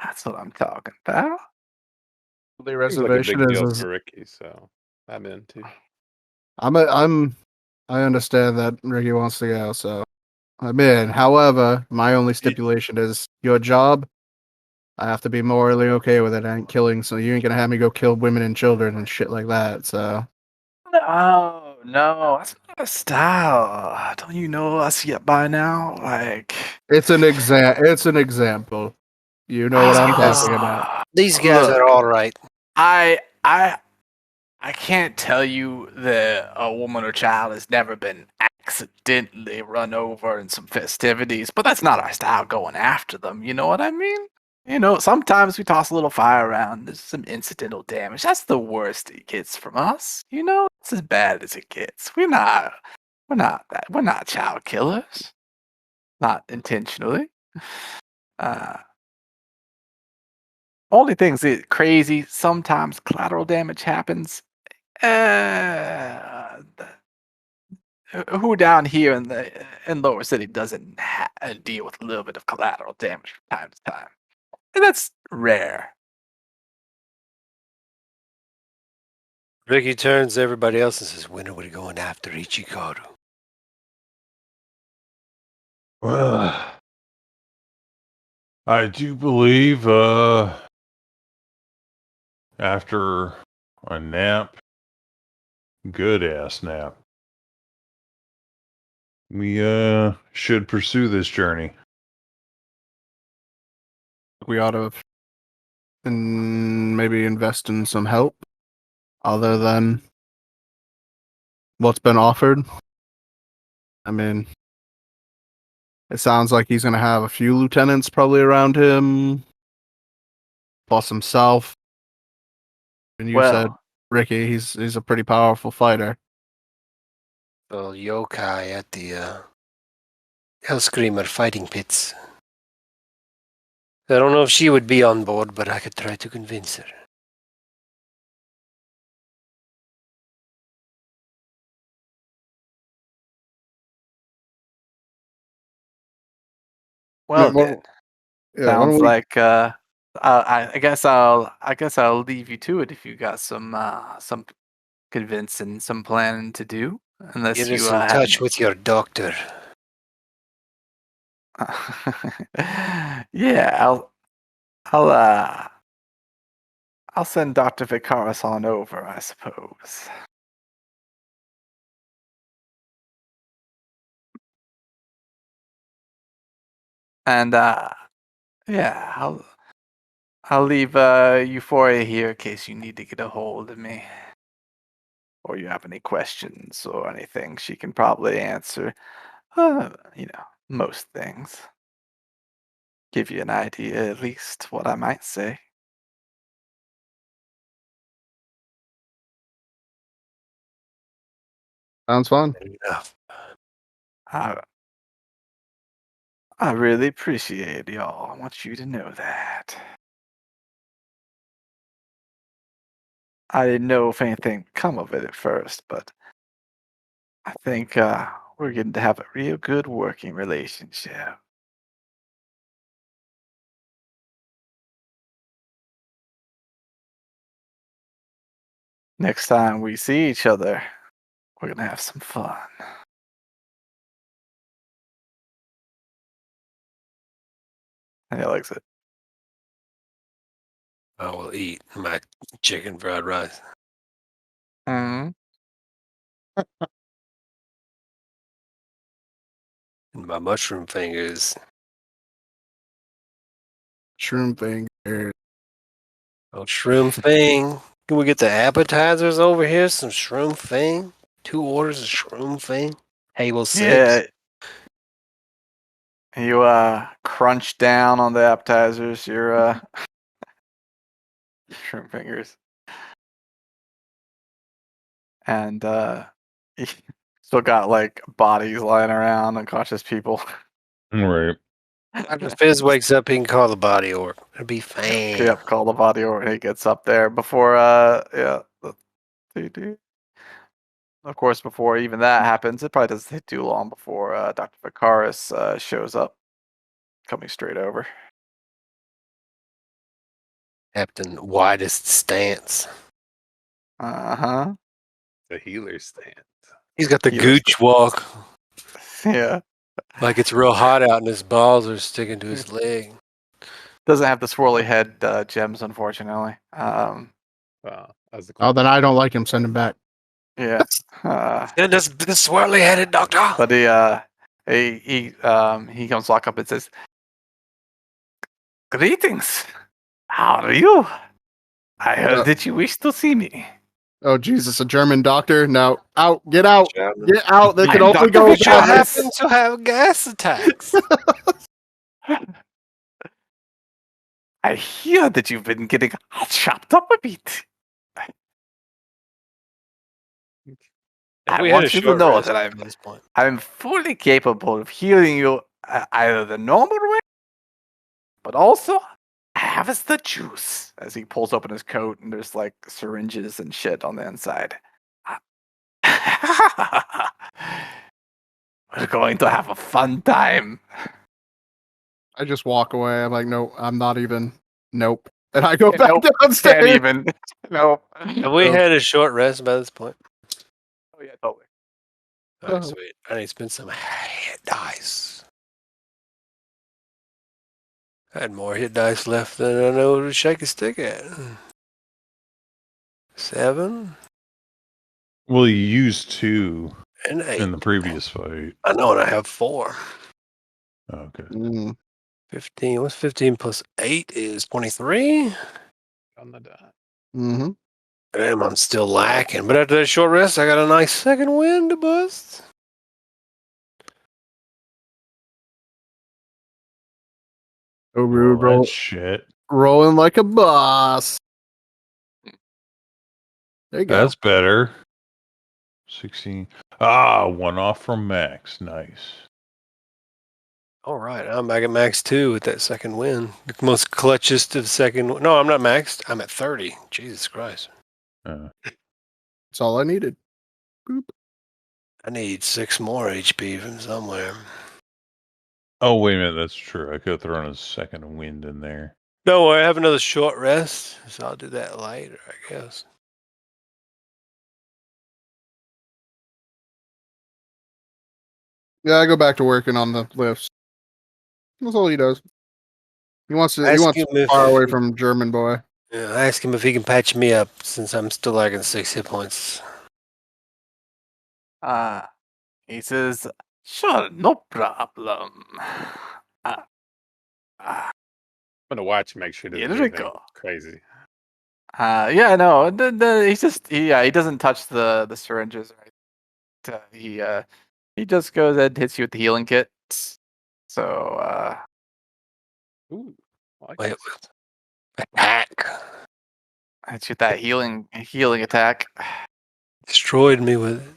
That's what I'm talking about. The Seems like a reservation big deal is for Ricky, so I'm in too. I understand that Ricky wants to go, so I'm in. However, my only stipulation is your job. I have to be morally okay with it. I ain't killing, so you ain't gonna have me go kill women and children and shit like that. So No, that's not a style. Don't you know us yet by now? Like, it's an example. You know what I'm talking about. These guys Look, are all right. I can't tell you that a woman or child has never been accidentally run over in some festivities, but that's not our style going after them. You know what I mean? Sometimes we toss a little fire around. There's some incidental damage. That's the worst it gets from us. It's as bad as it gets. We're not child killers. Not intentionally. Only things that crazy. Sometimes collateral damage happens. Who down here in Lower City doesn't deal with a little bit of collateral damage from time to time? And that's rare. Ricky turns to everybody else and says, when are we going after Ichikaru? Well, I do believe after a nap, good ass nap, we should pursue this journey. We ought to maybe invest in some help other than what's been offered. I mean, it sounds like he's going to have a few lieutenants probably around him, plus himself. And you said, Ricky, he's a pretty powerful fighter. Well, yokai at the Hellscreamer fighting pits. I don't know if she would be on board, but I could try to convince her. Well, Yeah, then, why sounds don't we- like I guess I'll leave you to it if you got some convincing, some planning to do. Unless Get you us in have touch any. with your doctor. Yeah, I'll send Dr. Vicaris on over, I suppose. And yeah, I'll leave Euphoria here in case you need to get a hold of me. Or you have any questions or anything, she can probably answer. Most things. Give you an idea, at least, what I might say. Sounds fun. Enough. I really appreciate y'all. I want you to know that. I didn't know if anything would come of it at first, but I think we're getting to have a real good working relationship. Next time we see each other, we're gonna have some fun. And he likes it. I will eat my chicken fried rice. Mm-hmm. And my mushroom fingers. Shroom thing. Oh, shroom thing. Can we get the appetizers over here? Some shroom thing? 2 orders of shroom thing? Halo 6? Yeah. You crunch down on the appetizers, your shrimp fingers. And you still got like bodies lying around, unconscious people. Right. After Fizz wakes up, he can call the body orc. It'll be fine. Yep, call the body or he gets up there before of course before even that happens, it probably doesn't take too long before Dr. Vicaris shows up, coming straight over. Captain Widest Stance. Uh-huh. The healer stand. He's got the Healer gooch walk. Yeah. Like it's real hot out and his balls are sticking to his leg. Doesn't have the swirly head gems, unfortunately. As the Oh, then I don't like him. Send him back. Yeah. And this swirly headed doctor. But he comes walk up and says, "Greetings. How are you? I heard that you wish to see me." Oh Jesus, a German doctor? No, out! Get out! German. Get out! They can I'm only Dr. go Vicaris. What back. happens to have gas attacks? I hear that you've been getting chopped up a bit. I We had a want you to short know rest that at this point. I'm fully capable of healing you either the normal way, but also I have is the juice. As he pulls open his coat and there's like syringes and shit on the inside. We're going to have a fun time. I just walk away. I'm like, no, I'm not even. Nope. And I go back Nope, downstairs. can't even. Nope. Have we had a short rest by this point? Oh yeah, totally. All right, Oh. sweet. I need to spend some hit dice. I had more hit dice left than I know to shake a stick at. 7 Well, you used 2 and 8. in the previous fight. I know, and I have 4. Okay. 15. What's 15 plus 8 is 23? on the dot. Mm-hmm. Damn, I'm still lacking. But after that short rest, I got a nice second win to bust. Oh, rude. Well, that's shit. Rolling like a boss. There you go. That's better. 16. 1 off from max. Nice. All right, I'm back at max 2 with that second win. The most clutchest of second. No, I'm not maxed. I'm at 30. Jesus Christ. That's all I needed. Boop. I need 6 more HP from somewhere. Oh, wait a minute. That's true. I could have thrown a second wind in there. Don't worry, I have another short rest, so I'll do that later, I guess. Yeah, I go back to working on the lifts. That's all he does. He wants to. He Ask wants him if far away from German boy. ask him if he can patch me up since I'm still lacking 6 hit points. He says, "Sure, no problem." Uh, I'm gonna watch and make sure he doesn't here do we anything go. crazy. Yeah, no, he's just he doesn't touch the syringes. Right? He just goes ahead and hits you with the healing kit. So Ooh, I like Wait, this. attack. hits you with that healing attack. Destroyed me with it.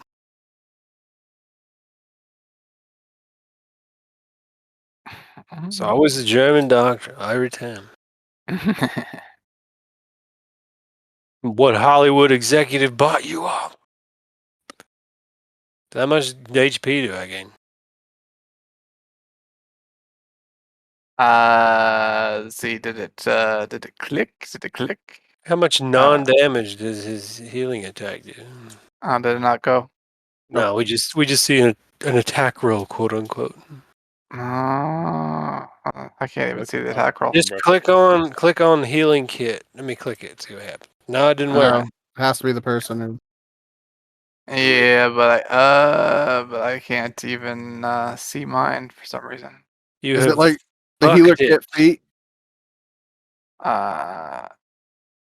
It's always a German doctor, every time. What Hollywood executive bought you up? How much HP do I gain? Let's see, did it click? Did it click? How much non-damage does his healing attack do? Did it not go? No, we just see an attack roll, quote unquote. I can't even Look see the at attack roll. Just click on healing kit. Let me click it. See what happens. No, it didn't work. It has to be the person who. Yeah, but I can't even see mine for some reason. You Is have it like the fucked healer it. kit feet? Hold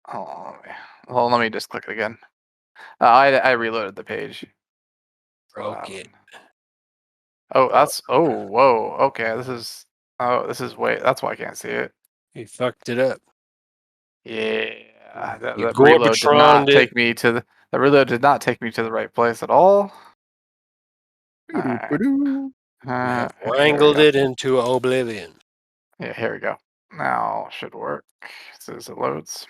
on, let me just click it again. I reloaded the page. Broke it. Oh, whoa. Okay, this is way. That's why I can't see it. You fucked it up. Yeah, You that reload did not Gorbitroned it. take me to the reload did not take me to the right place at all. Alright. Doo-doo-doo-doo. You have Here we wrangled go. it into oblivion. Yeah, here we go. Now should work. As it loads.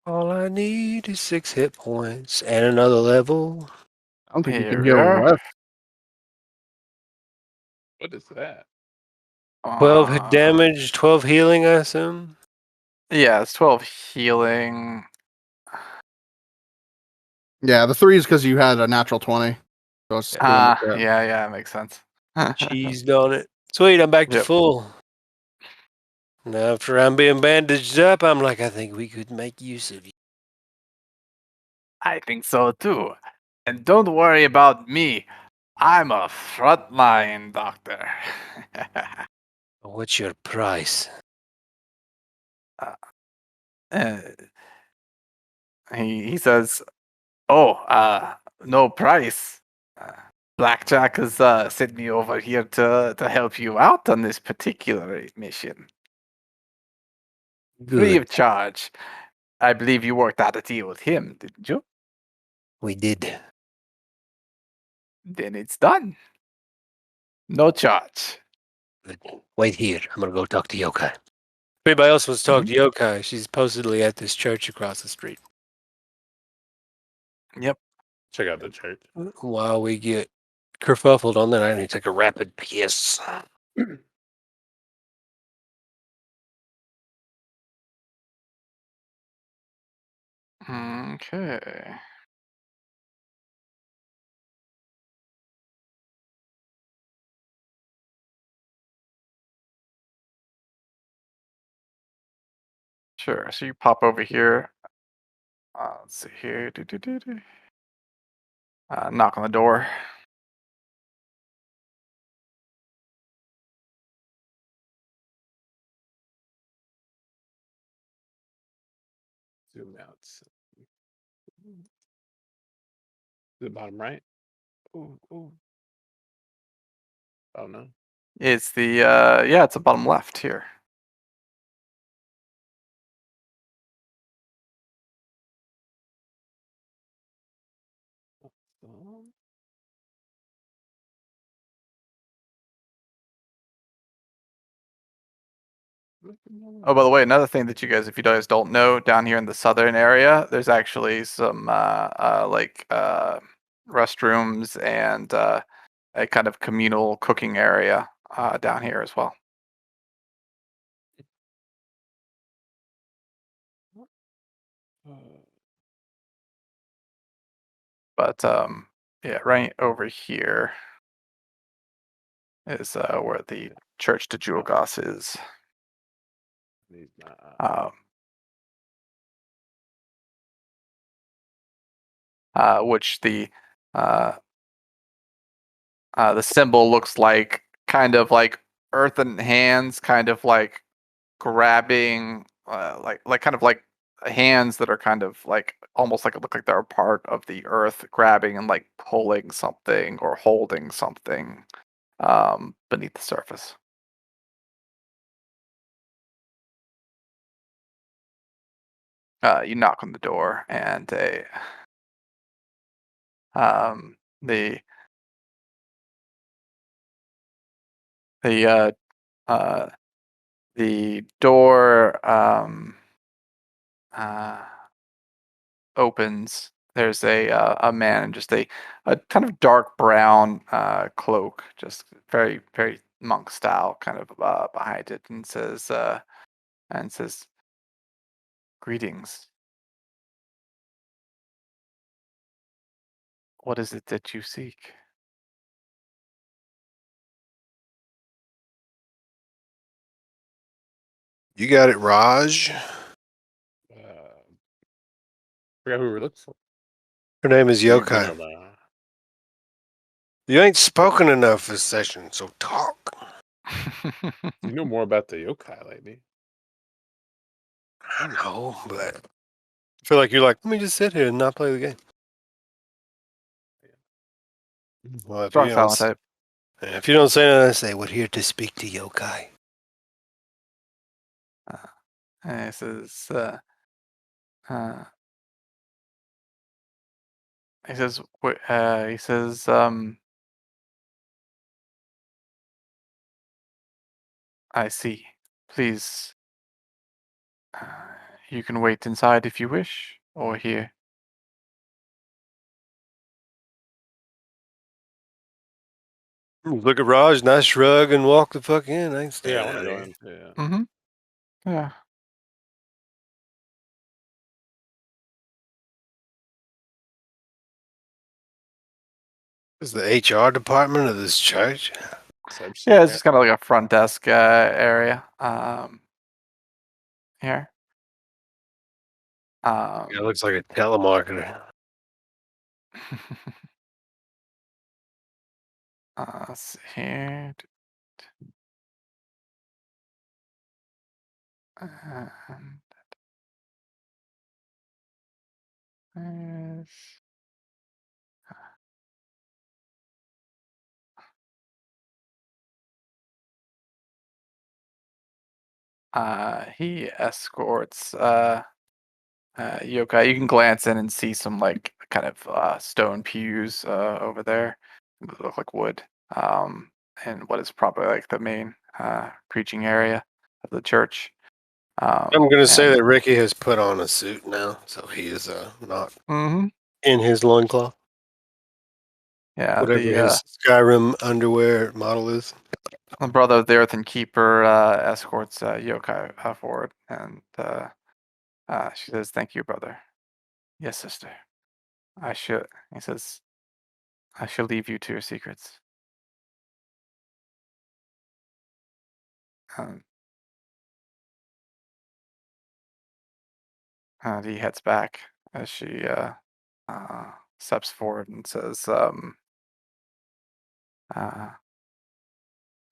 All I need is 6 hit points and another level. I don't think you Here can we heal are. left. What is that? 12 hit damage, 12 healing, I assume. Yeah, it's 12 healing. Yeah, the 3 is because you had a natural 20. So it's doing the crit. Yeah, it makes sense. Cheesed on it. Sweet, I'm back to Yep. full. Now, after I'm being bandaged up, I'm like, I think we could make use of you. I think so too. And don't worry about me. I'm a frontline doctor. What's your price? Uh, he says, "Oh, no price. Blackjack has sent me over here to help you out on this particular mission, free Good. of charge. I believe you worked out a deal with him, didn't you? We did. Then it's done. No charge." Good. Wait here. I'm going to go talk to Yokai. If anybody else wants to talk to Yokai, she's supposedly at this church across the street. Yep. Check out the church. While we get kerfuffled on that, I need to take a rapid piss. Okay. Sure. So you pop over here. Let's see here. Knock on the door. Zoom out. The bottom right. Ooh. Oh no. It's the it's the bottom left here. Oh, by the way, another thing that if you guys don't know, down here in the southern area, there's actually some restrooms and a kind of communal cooking area down here as well. But yeah, right over here. is where the church to Julgos is. He's not. Which the symbol looks like kind of like earthen hands, kind of like grabbing, like kind of like hands that are kind of like almost like it look like they're a part of the earth, grabbing and like pulling something or holding something beneath the surface. You knock on the door, and the door opens. There's a man in just a kind of dark brown cloak, just very very monk style, kind of behind it, and says greetings. What is it that you seek? You got it, Raj. Forgot who we were looking for. Her name is You Yokai. know that. You ain't spoken enough this session, so talk. You know more about the yokai lately. I know, but I feel like you're like, let me just sit here and not play the game. Well, Strong silent type. if you don't say anything, I say, we're here to speak to yokai. And he says, I see. Please, you can wait inside if you wish, or here. Look at Raj, nice shrug, and walk the fuck in. I ain't Yeah, I standing want to out go here. in. Yeah. Mm-hmm. Yeah. This is the HR department of this church. Yeah, it's just kind of like a front desk area. Here. Yeah, it looks like a telemarketer. Let's see here. And he escorts Yokai. You can glance in and see some like kind of stone pews over there. They look like wood. And what is probably like the main preaching area of the church. I'm going to say that Ricky has put on a suit now, so he is not in his loincloth. Yeah, whatever his Skyrim underwear model is. the brother of the Earthen Keeper escorts Yokai forward, and she says, "Thank you, brother." Yes, sister. I should. He says, "I shall leave you to your secrets." And he heads back as she steps forward and says,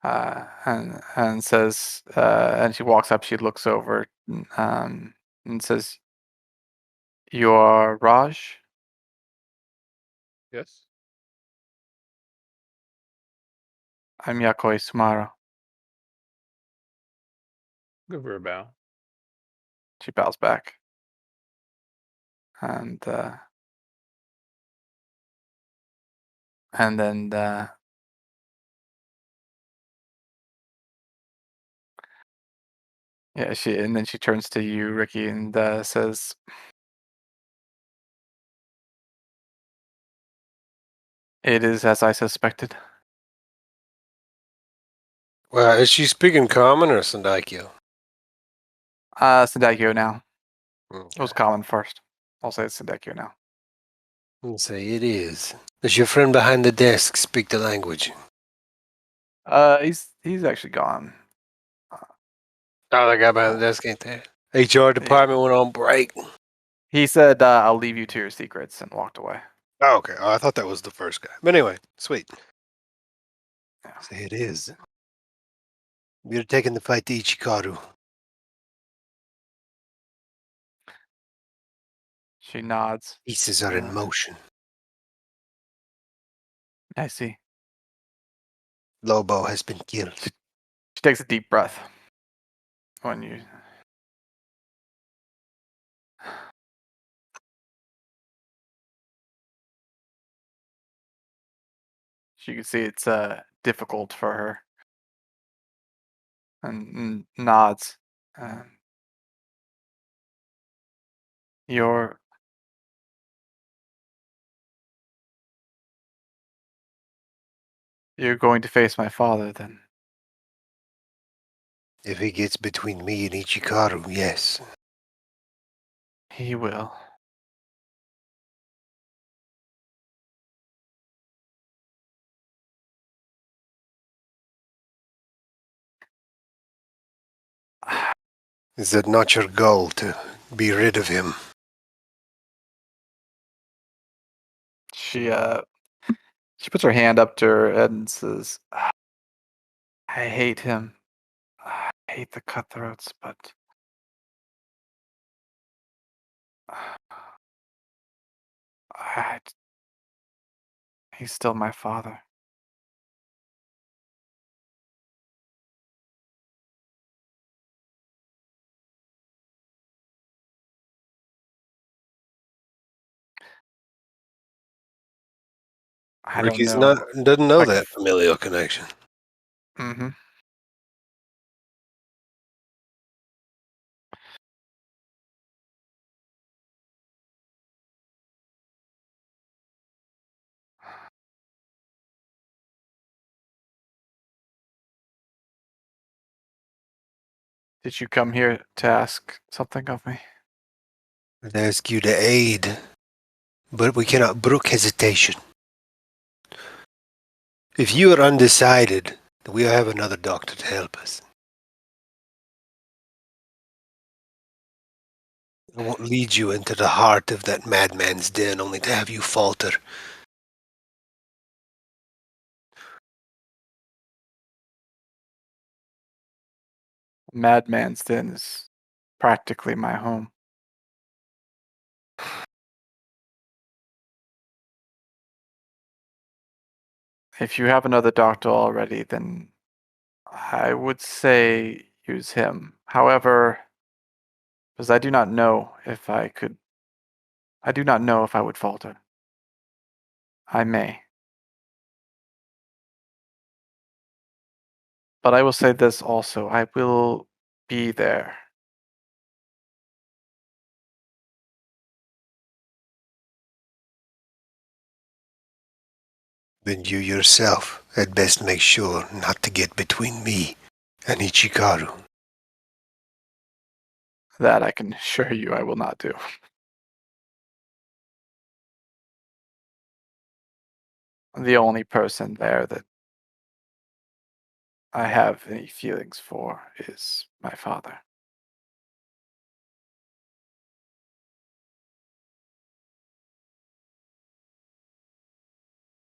and says, and she walks up. She looks over and says, "You are Raj?" Yes. I'm Yakoi Sumaro. Give her a bow. She bows back. And then she turns to you, Ricky, and says, "It is as I suspected." Well, is she speaking common or Sandikyo? Sandakyo now. Okay. It was common first. I'll say it's Sandakyo now. I'll say it is. Does your friend behind the desk speak the language? He's actually gone. Oh, that guy behind the desk ain't there. HR department went on break. He said, "I'll leave you to your secrets," and walked away. Oh, okay. Oh, I thought that was the first guy. But anyway, sweet. Yeah. So it is. We're taking the fight to Ichikaru. She nods. Pieces are in motion. I see. Lobo has been killed. She takes a deep breath. When you. You can see it's difficult for her. And nods. You're going to face my father then. If he gets between me and Ichikaru, yes. He will. Is that not your goal, to be rid of him? She puts her hand up to her head and says, "I hate him. I hate the cutthroats, but he's still my father." I don't Ricky's know. doesn't know Like- that familial connection. Mm-hmm. Did you come here to ask something of me? I'd ask you to aid, but we cannot brook hesitation. If you are undecided, we'll have another doctor to help us. I won't lead you into the heart of that madman's den only to have you falter. Madman's Den is practically my home. If you have another doctor already, then I would say use him. However, because I do not know if I could. I do not know if I would falter. I may. But I will say this also. I will be there. Then you yourself had best make sure not to get between me and Ichikaru. That I can assure you I will not do. The only person there that I have any feelings for is my father.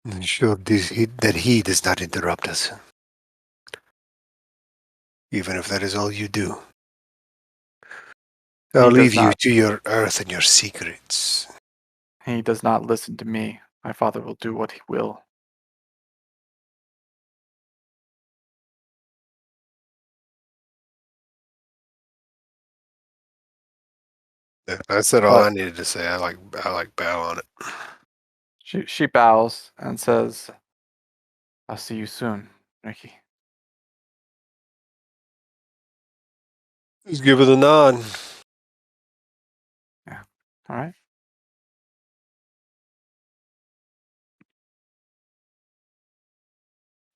Ensure that he does not interrupt us. Even if that is all you do. I'll He does leave you not. to your earth and your secrets. He does not listen to me. My father will do what he will. I said all But- I needed to say. I like bow on it. She bows and says, "I'll see you soon, Ricky." Just give her the nod. All right.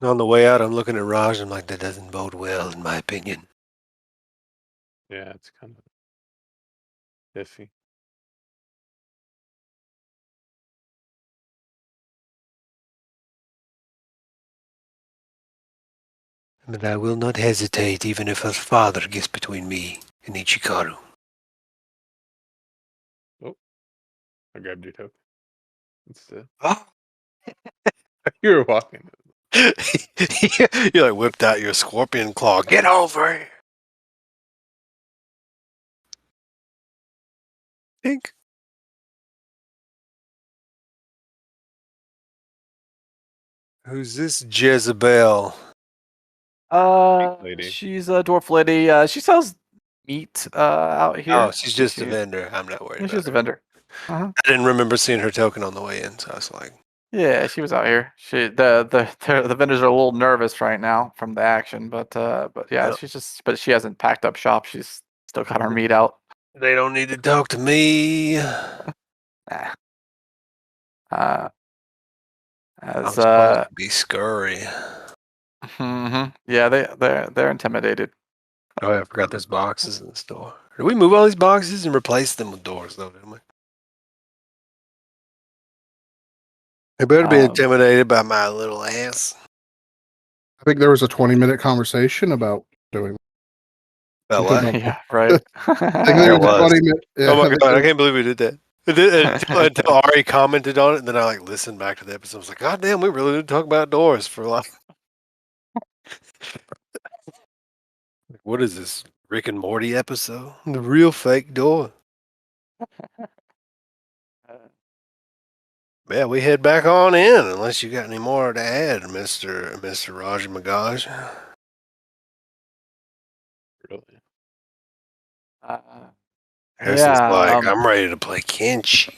On the way out, I'm looking at Raj. I'm like, that doesn't bode well, in my opinion. Yeah, it's kind of iffy. But I will not hesitate even if her father gets between me and Ichikaru. I grabbed your token. It's Oh. you were walking. You like whipped out your scorpion claw. Get over here. Think. Who's this Jezebel? Lady. She's a dwarf lady. She sells meat out here. Oh, she's just a vendor. I'm not worried Yeah, about she's her. a vendor. Uh-huh. I didn't remember seeing her token on the way in, so I was like, Yeah, she was out here. The vendors are a little nervous right now from the action, but yeah, Oh. but she hasn't packed up shop. She's still got her meat out. they don't need to talk to me. Nah. I'm As supposed to be scurry. yeah, they're intimidated. Oh, yeah, I forgot there's boxes in the store. Did we move all these boxes and replace them with doors, though, didn't we? They better be intimidated by my little ass. I think there was a 20-minute conversation about doing. About what? Yeah, right. I think there was a 20-minute. Yeah, Oh my I think god, I there- can't believe we did that. Until Ari commented on it, and then I like listened back to the episode. I was like, God damn, we really did talk about doors for like. What is this? Rick and Morty episode? The real fake door. Yeah, we head back on in unless you got any more to add, Mr. Roger Magaj. Really? Harrison's like, I'm ready to play Kenshi.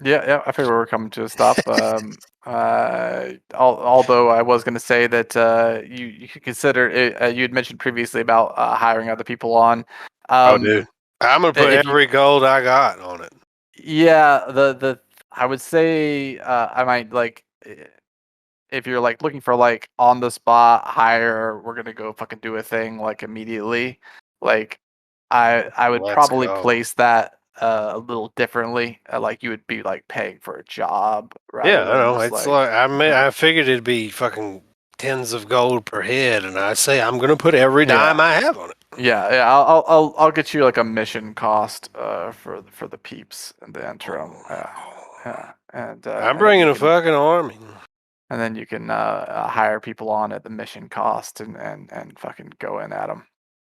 Yeah, I figured we were coming to a stop. Although I was going to say that you could consider it, you had mentioned previously about hiring other people on. Oh, dude, I'm gonna put every gold I got on it. Yeah, the I would say I might like if you're like looking for like on the spot hire, we're gonna go fucking do a thing like immediately. Like I would Let's probably go. place that a little differently. Like you would be like paying for a job. Rather Yeah, I than know. just, It's like I figured it'd be fucking tens of gold per head, and I say I'm gonna put every dime I have on it. Yeah. I'll get you like a mission cost for the peeps in the interim. Yeah, and I'm bringing a fucking army. And then you can hire people on at the mission cost and fucking go in at them.